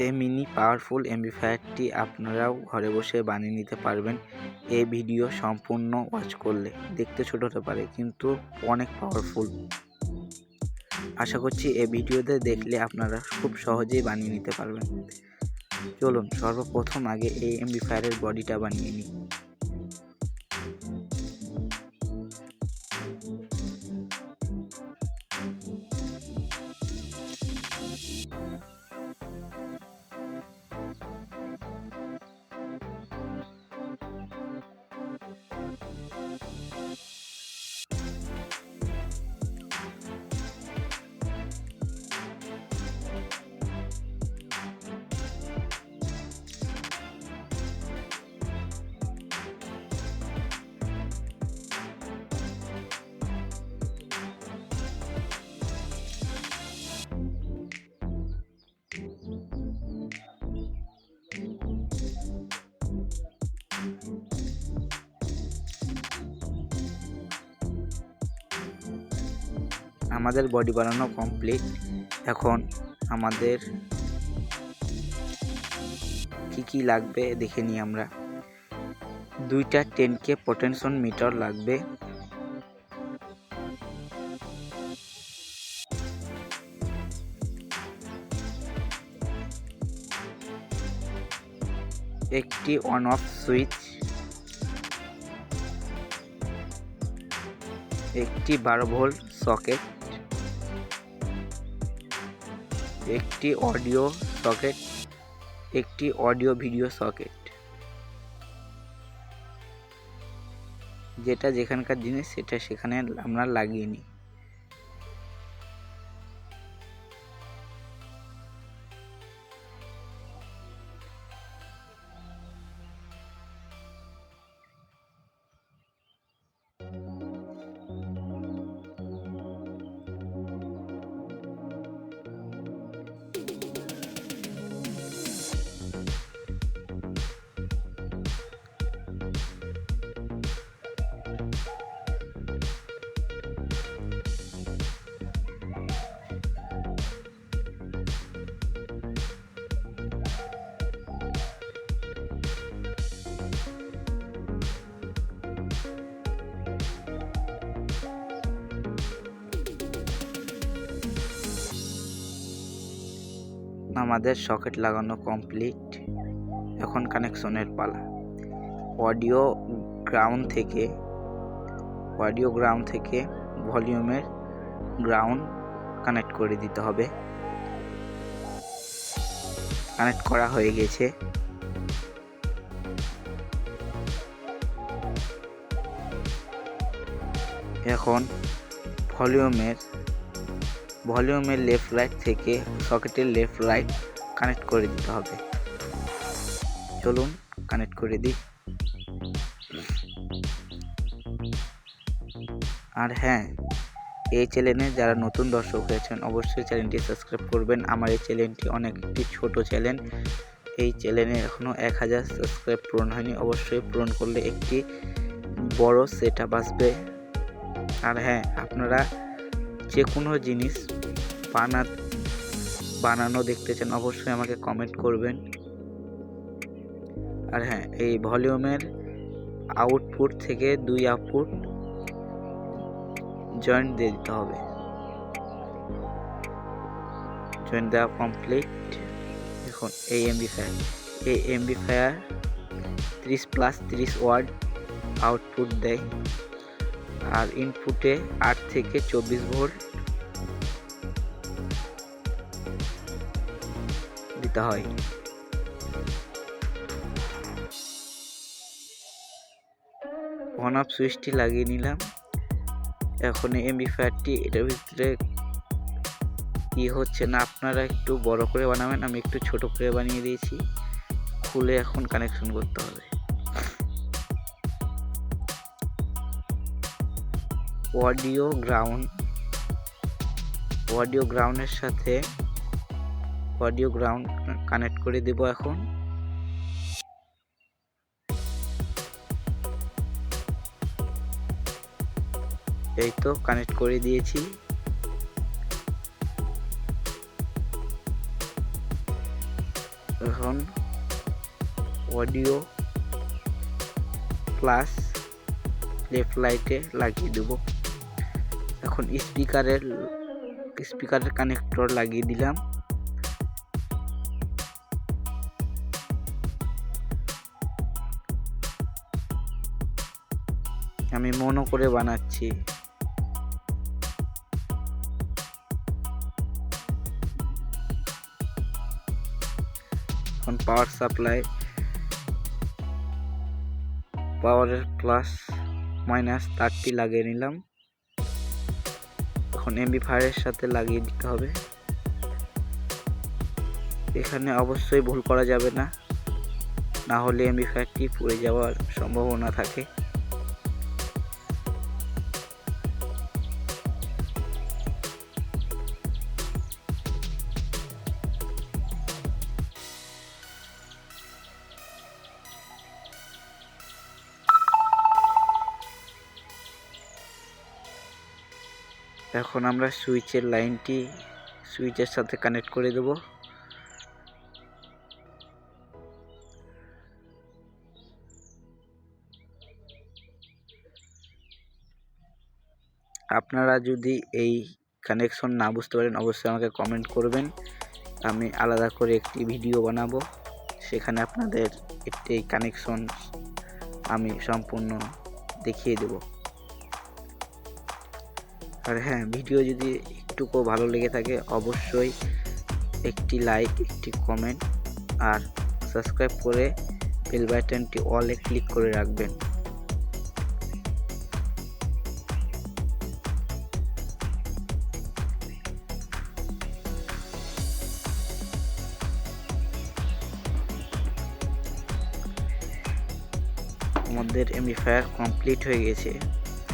এই mini powerful এমপ্লিফায়ারটি আপনারাও ঘরে বসে বানিয়ে নিতে পারবেন। এই ভিডিও সম্পূর্ণ ওয়াচ করলে দেখতে ছোট হতে পারে কিন্তু অনেক পাওয়ারফুল। আশা করছি এই ভিডিওতে দেখলে আপনারা খুব সহজেই বানিয়ে নিতে পারবেন। চলুন সর্বপ্রথম আগে এই এমপ্লিফায়ারের বডিটা বানিয়ে নিই। আমাদের বডি বানানো কমপ্লিট। এখন আমাদের কি লাগবে দেখে নিই আমরা। দুইটা 10K পটেনশন মিটার লাগবে, একটি অন অফ সুইচ, একটি 12 ভোল্ট সকেট, একটি অডিও সকেট, একটি অডিও ভিডিও সকেট, যেটা যেখানকার জিনিস সেটা সেখানে আমরা লাগিয়ে নিই। আমাদের সকেট লাগানো কমপ্লিট। এখন কানেকশনের পালা। অডিও গ্রাউন্ড থেকে ভলিউমের গ্রাউন্ড কানেক্ট করে দিতে হবে। কানেক্ট করা হয়ে গেছে। এখন ভলিউমের লেফট রাইট থেকে সকেটের লেফট রাইট কানেক্ট করে দিতে হবে। চলুন কানেক্ট করে দিই। আর হ্যাঁ, এই চ্যানেলে যারা নতুন দর্শক হয়েছেন অবশ্যই চ্যানেলটি সাবস্ক্রাইব করবেন। আমার এই চ্যানেলটি অনেক একটি ছোট চ্যানেল। এই চ্যানেলে এখনও 1000 সাবস্ক্রাইব পূরণ হয়নি। অবশ্যই পূরণ করলে একটি বড় সেটআপ আসবে। আর হ্যাঁ, আপনারা যে কোনো জিনিস বানানো দেখতে চান অবশ্যই আমাকে কমেন্ট করবেন। আর হ্যাঁ, এই ভলিউমের আউটপুট থেকে 2 আউটপুট জয়েন্ট দিয়ে দিতে হবে। জয়েন্ট দেওয়া কমপ্লিট। এখন এই এমপ্লিফায়ার 30+30 ওয়াট আউটপুট দেয়। আর ইনপুটে 8 থেকে 24 ভোল্ট দিতে হয়। অন অফ সুইচটি লাগিয়ে নিলাম। এখন এমপ্লিফায়ারটি এটার ভিতরে কি হচ্ছে না, আপনারা একটু বড় করে বানাবেন, আমি একটু ছোট করে বানিয়ে দিয়েছি। খুলে এখন কানেকশন করতে হবে। অডিও গ্রাউন্ডের সাথে অডিও গ্রাউন্ড কানেক্ট করে দেব। এখন এই তো কানেক্ট করে দিয়েছি। এখন অডিও প্লাস লেফট লাইটে লাগিয়ে দেব। এখন স্পিকারের কানেক্টর লাগিয়ে দিলাম। আমি মনো করে বানাচ্ছি। এখন পাওয়ার সাপ্লাই, পাওয়ারের প্লাস মাইনাস তারটি লাগিয়ে নিলাম। এখন এমপ্লিফায়ারের সাথে লাগিয়ে দিতে হবে। এখানে অবশ্যই ভুল করা যাবে না, না হলে এমপ্লিফায়ারটি পুড়ে যাওয়ার সম্ভাবনা থাকে। এখন আমরা সুইচের লাইনটি সুইচের সাথে কানেক্ট করে দেব। আপনারা যদি এই কানেকশন না বুঝতে পারেন অবশ্যই আমাকে কমেন্ট করবেন, আমি আলাদা করে একটি ভিডিও বানাবো, সেখানে আপনাদের এই কানেকশন আমি সম্পূর্ণ দেখিয়ে দেব। আর হ্যাঁ, ভিডিও যদি একটুকু ভালো লেগে থাকে অবশ্যই একটি লাইক, একটি কমেন্ট আর সাবস্ক্রাইব করে বেল বাটনটি অলে ক্লিক করে রাখবেন। আমাদের এমপ্লিফায়ার কমপ্লিট হয়ে গেছে।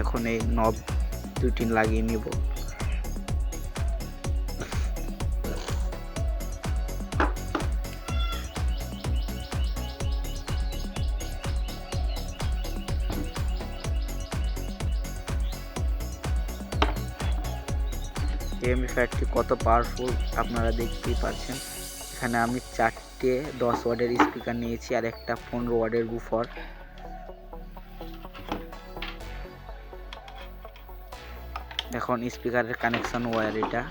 এখন এই নব দুটি লাগিয়ে নিব। এমপ্লিফায়ারটি কত পাওয়ারফুল আপনারা দেখতেই পাচ্ছেন। এখানে আমি 4টে 10 ওয়াটের স্পিকার নিয়েছি আর একটা 15 ওয়াটের বুফার। এখন স্পিকারের কানেকশন ওয়্যার এটা।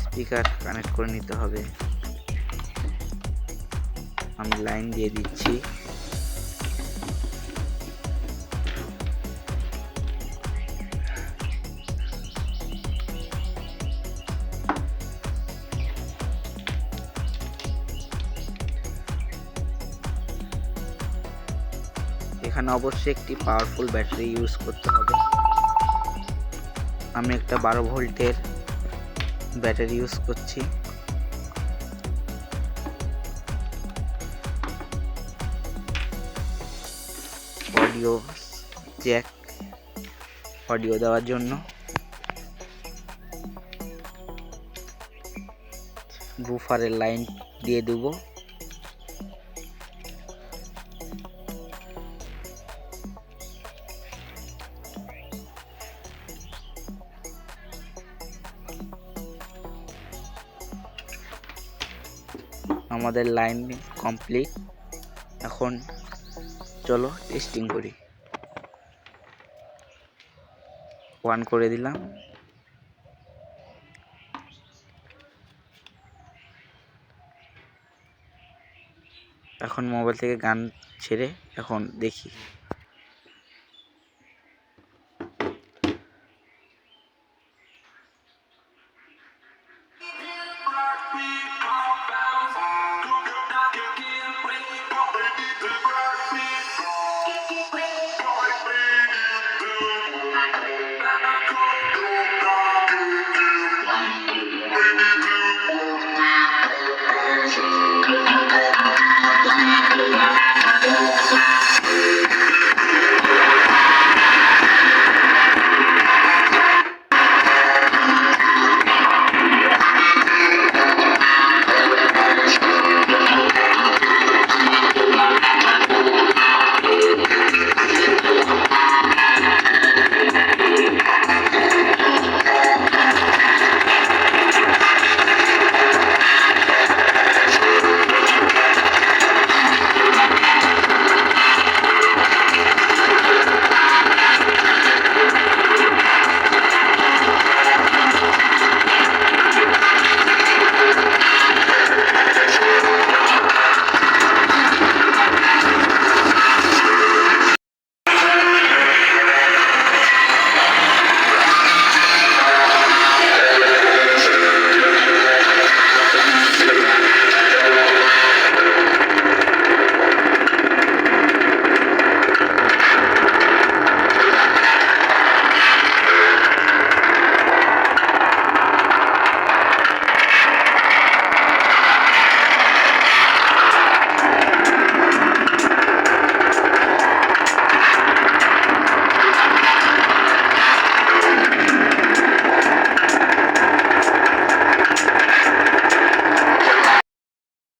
স্পিকার কানেক্ট করে নিতে হবে। আমি লাইন দিয়ে দিচ্ছি। এখানে অবশ্যই একটি পাওয়ারফুল ব্যাটারি ইউজ করতে হবে। আমি একটা 12 ভোল্টের ব্যাটারি ইউজ করছি। অডিও জ্যাক, অডিও দেওয়ার জন্য। বুফারের লাইন দিয়ে দেব। আমাদের লাইন কমপ্লিট। এখন চলো টেস্টিং করি। অন করে দিলাম। এখন মোবাইল থেকে গান ছেড়ে এখন দেখি।